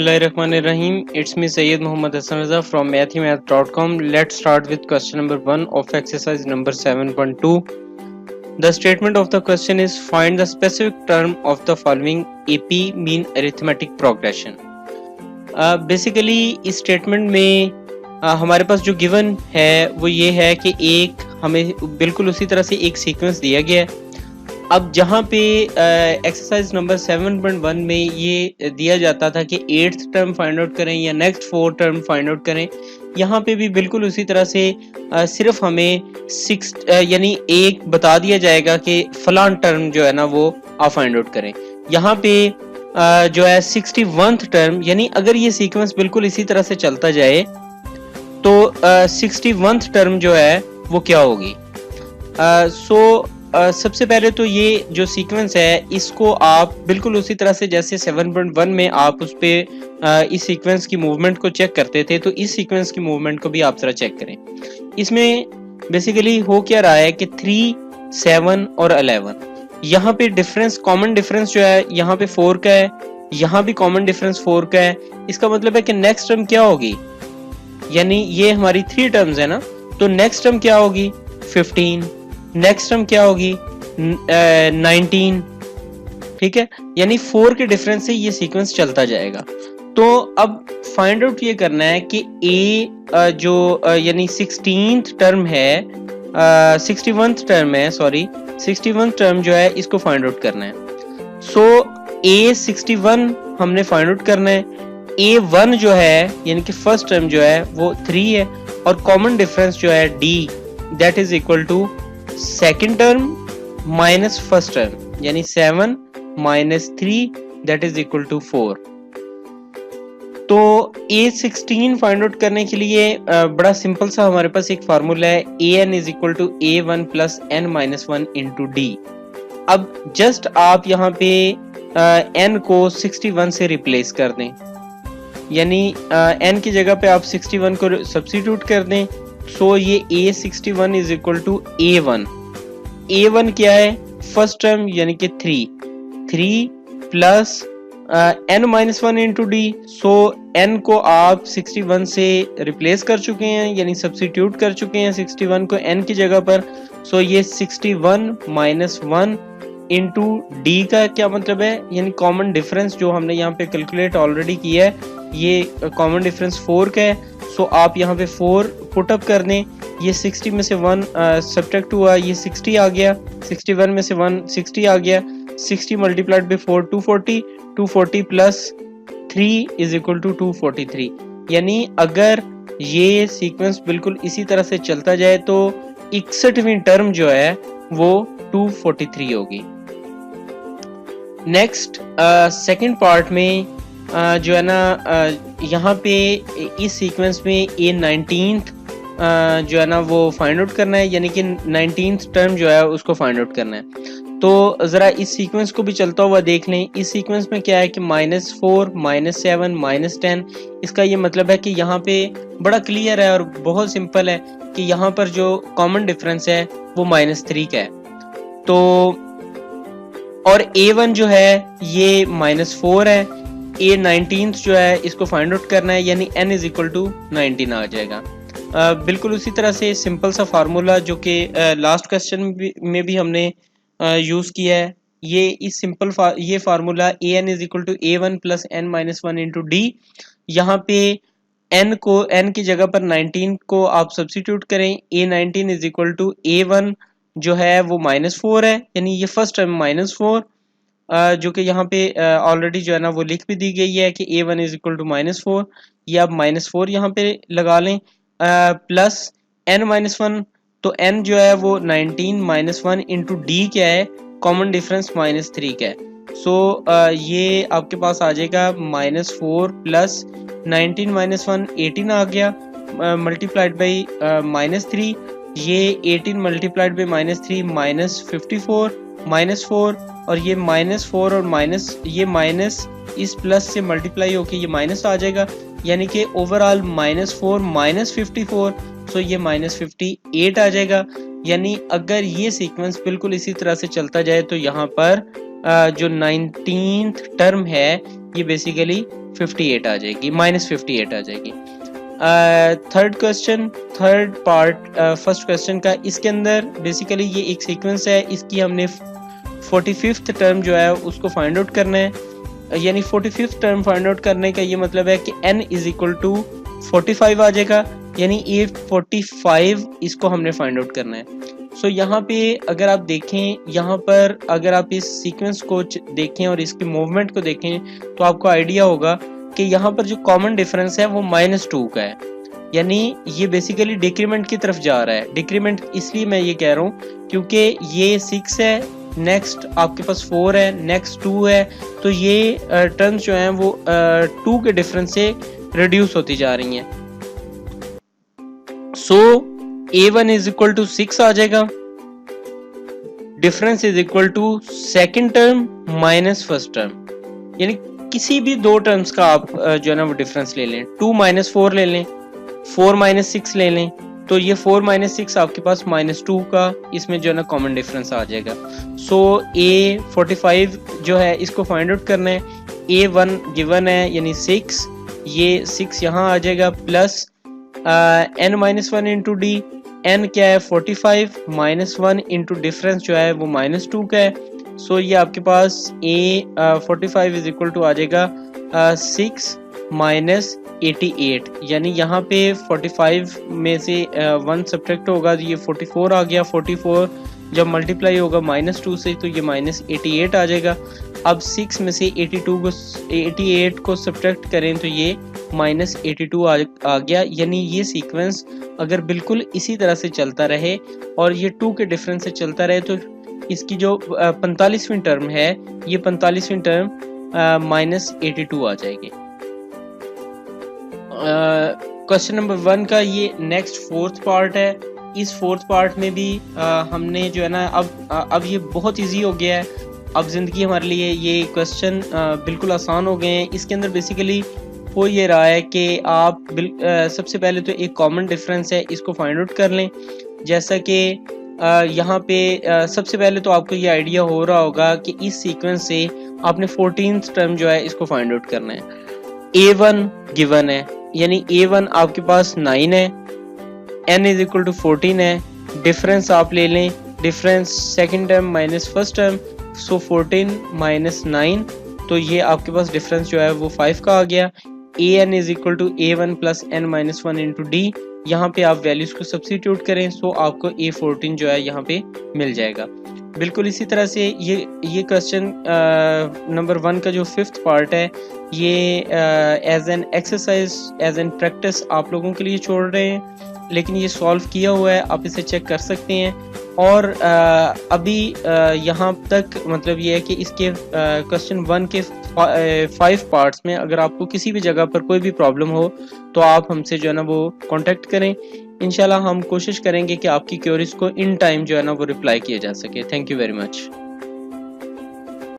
Bismillahirrahmanirrahim. It's me Sayyid Muhammad Hassan Raza from mathymath.com. Let's start with question number 1 of exercise number 7.2. The statement of the question is find the specific term of the following AP mean arithmetic progression. Basically इस statement में हमारे पास जो given है वो ये है कि एक हमें बिल्कुल उसी तरह से एक सीक्वेंस दिया गया है. अब जहाँ पे एक्सरसाइज नंबर 7.1 में ये दिया जाता था कि 8th टर्म फाइंड आउट करें या नेक्स्ट 4 टर्म फाइंड आउट करें, यहाँ पे भी बिल्कुल उसी तरह से सिर्फ हमें 6 यानी एक बता दिया जाएगा कि फलान टर्म जो है ना वो आप फाइंड आउट करें. यहाँ पे जो है 61th टर्म, यानी अगर ये सीक्वेंस बिल्कुल इसी तरह से चलता जाए तो 61th टर्म जो है वो क्या होगी. सबसे पहले तो ये जो सीक्वेंस है इसको आप बिल्कुल उसी तरह से जैसे 7.1 में आप उस पे इस सीक्वेंस की मूवमेंट को चेक करते थे, तो इस सीक्वेंस की मूवमेंट को भी आप जरा चेक करें. इसमें बेसिकली हो क्या रहा है कि 3, 7 और 11 यहाँ पे डिफरेंस, कॉमन डिफरेंस जो है यहाँ पे 4 का है, यहाँ भी कॉमन डिफरेंस 4 का है. इसका मतलब है कि नेक्स्ट टर्म क्या होगी, यानी ये हमारी 3 टर्म्स है ना, तो नेक्स्ट टर्म क्या होगी 15, नेक्स्ट टर्म क्या होगी 19. ठीक है, यानी 4 के डिफरेंस से ये सीक्वेंस चलता जाएगा. तो अब फाइंड आउट ये करना है कि ए जो यानी 16th टर्म है, 61th टर्म है, सॉरी 61th टर्म जो है इसको फाइंड आउट करना है. सो ए 61 हमने फाइंड आउट करना है. A1 जो है यानी कि फर्स्ट टर्म जो है वो 3 है और कॉमन डिफरेंस जो है D that is equal to second term minus first term, यानी 7 minus 3 that is equal to 4. तो A16 फाइंड आउट करने के लिए बड़ा सिंपल सा हमारे पास एक फार्मूला है, an is equal to A1 plus n minus 1 into D. अब जस्ट आप यहाँ पे n को 61 से रिप्लेस कर दें, यानी n की जगह पे आप 61 को सब्स्टिट्यूट कर दें. सो ये A61 is equal to A1. A1 क्या है, फर्स्ट टर्म यानी कि 3 plus n minus 1 into D. So n को आप 61 से रिप्लेस कर चुके हैं, यानी सब्स्टिट्यूट कर चुके हैं 61 को n की जगह पर. सो ये 61 माइनस 1 इंटू डी का क्या मतलब है, यानी कॉमन डिफरेंस जो हमने यहाँ पे कैलकुलेट ऑलरेडी किया है, ये कॉमन डिफरेंस 4 का है. सो आप यहाँ पे 4 पुट अप कर दें, ये 60 में से 1 सब्ट्रैक्ट हुआ, ये 60 आ गया, 61 में से 1 60 आ गया. 60 multiplied by 4 240 plus 3 is equal to 243. यानी अगर ये सीक्वेंस बिल्कुल इसी तरह से चलता जाए तो 61वीं टर्म जो है वो 243 होगी. नेक्स्ट सेकंड पार्ट में जो है ना यहाँ पे इस सीक्वेंस में A19th जो है ना वो फाइंड आउट करना है, यानी कि 19th टर्म जो है उसको फाइंड आउट करना है. तो ज़रा इस सीक्वेंस को भी चलता हुआ देख लें. इस सीक्वेंस में क्या है कि -4, -7, -10. इसका ये मतलब है कि यहाँ पे बड़ा क्लियर है और बहुत सिंपल है कि यहाँ पर जो कॉमन डिफरेंस है वो -3 का है. तो और A1 जो है ये -4 है. A19th जो है इसको फाइंड आउट करना है, यानी n इज इक्वल टू 19 आ जाएगा. बिल्कुल उसी तरह से सिंपल सा फार्मूला जो कि लास्ट क्वेश्चन में भी हमने यूज किया है, ये इस ये formula an is equal to A1 plus n minus 1 into D. यहाँ पे n की जगह पर 19 को आप सब्स्टिट्यूट करें. A19 is equal to A1 जो है वो -4 है, यानी ये फर्स्ट टर्म -4 जो कि यहाँ पे ऑलरेडी जो है ना वो लिख भी दी गई है कि A1 इज इक्वल टू -4. ये आप -4 यहाँ पे लगा लें प्लस n माइनस 1, तो n जो है वो 19 माइनस 1 इंटू डी क्या है, कॉमन डिफरेंस -3 का है. सो ये आपके पास आ जाएगा -4 प्लस 19 माइनस 1 18 आ गया, मल्टीप्लाइड बाई -3. ये 18 मल्टीप्लाइड बाई -3 -54 -4 और ये -4 और माइनस ये माइनस इस प्लस से मल्टीप्लाई होके ये माइनस आ जाएगा, यानी कि ओवरऑल -4 -54. सो ये -58 आ जाएगा. यानी अगर ये सीक्वेंस बिल्कुल इसी तरह से चलता जाए तो यहाँ पर जो 19th टर्म है ये बेसिकली 58 आ जाएगी, -58 आ जाएगी। Third question, third part first question का, इसके अंदर बेसिकली ये एक सीक्वेंस है, इसकी हमने 45th टर्म जो है उसको फाइंड आउट करना है, यानी 45th टर्म फाइंड आउट करने का ये मतलब है कि n इज इक्वल टू 45 आ जाएगा, यानी ये 45 इसको हमने फाइंड आउट करना है। सो यहाँ पे अगर आप देखें, यहाँ पर अगर आप इस सीक्वेंस को देखें और इसकी मूवमेंट को देखें तो आपको आइडिया होगा कि यहाँ पर जो कॉमन डिफरेंस है वो -2 का है, यानी ये बेसिकली डिक्रीमेंट की तरफ जा रहा है। डिक्रीमेंट इसलिए मैं ये कह रहा हूँ क्योंकि ये 6 है, नेक्स्ट आपके पास 4 है, नेक्स्ट 2 है, तो ये टर्म्स जो हैं वो 2 के डिफरेंस से रिड्यूस होती जा रही हैं। So A1 is equal to 6 आ जाएगा, difference is equal to second term minus first term, यानी किसी भी दो टर्म्स का आप जो है ना वो डिफरेंस ले लें, 2 - 4 ले लें, 4 - 6 ले लें, तो ये 4 - 6 आपके पास -2 का इसमें जो है ना कॉमन डिफरेंस आ जाएगा। सो A45 जो है इसको फाइंड आउट करना है, A1 गिवन है यानी 6, ये 6 यहाँ आ जाएगा, plus n-1 into D, n क्या है 45, -1 इंटू डिफरेंस जो है वो -2 का है। सो ये आपके पास A45 इज इक्वल टू आ जाएगा 6 - 88, यानी यहाँ पे 45 में से 1 सब्ट्रैक्ट होगा तो ये 44 आ गया, 44 जब मल्टीप्लाई होगा -2 से तो ये -88 आ जाएगा। अब 6 में से 88 को सब्ट्रैक्ट करें तो ये -82 आ गया, यानी ये सीक्वेंस अगर बिल्कुल इसी तरह से चलता रहे और ये 2 के डिफरेंस से चलता रहे तो इसकी जो 45वीं टर्म है, ये 45वीं टर्म -82 आ जाएगी। क्वेश्चन नंबर 1 का ये नेक्स्ट फोर्थ पार्ट है। इस फोर्थ पार्ट में भी हमने जो है ना अब ये बहुत इजी हो गया है, अब ज़िंदगी हमारे लिए ये क्वेश्चन बिल्कुल आसान हो गए हैं। इसके अंदर बेसिकली हो ये रहा है कि आप सबसे पहले तो एक कॉमन डिफरेंस है, इसको फाइंड आउट कर लें। जैसा कि यहाँ पे सबसे पहले तो आपको ये आइडिया हो रहा होगा कि इस सीक्वेंस से आपने 14th टर्म जो है इसको फाइंड आउट करना है। A1 गिवन है, यानी A1 आपके पास 9 है, n इज इक्वल टू 14 है, डिफरेंस आप ले लें, difference second term minus first term, so 14 - 9, तो ये आपके पास डिफरेंस जो है वो 5 का आ गया। an is equal to A1 plus n-1 into D, यहाँ पे आप वैल्यूज को सब्स्टिट्यूट करें, सो आपको A14 जो है यहाँ पे मिल जाएगा। बिल्कुल इसी तरह से ये क्वेश्चन नंबर 1 का जो 5th पार्ट है, ये as an exercise, as an practice आप लोगों के लिए छोड़ रहे हैं, लेकिन ये सॉल्व किया हुआ है, आप इसे चेक कर सकते हैं। और अभी यहाँ तक मतलब ये है कि इसके क्वेश्चन 1 के 5 पार्ट्स में अगर आपको किसी भी जगह पर कोई भी प्रॉब्लम हो तो आप हमसे जो है ना वो कांटेक्ट करें। इंशाल्लाह हम कोशिश करेंगे कि आपकी क्वेरीज को इन टाइम जो है ना वो रिप्लाई किया जा सके। Thank you very much.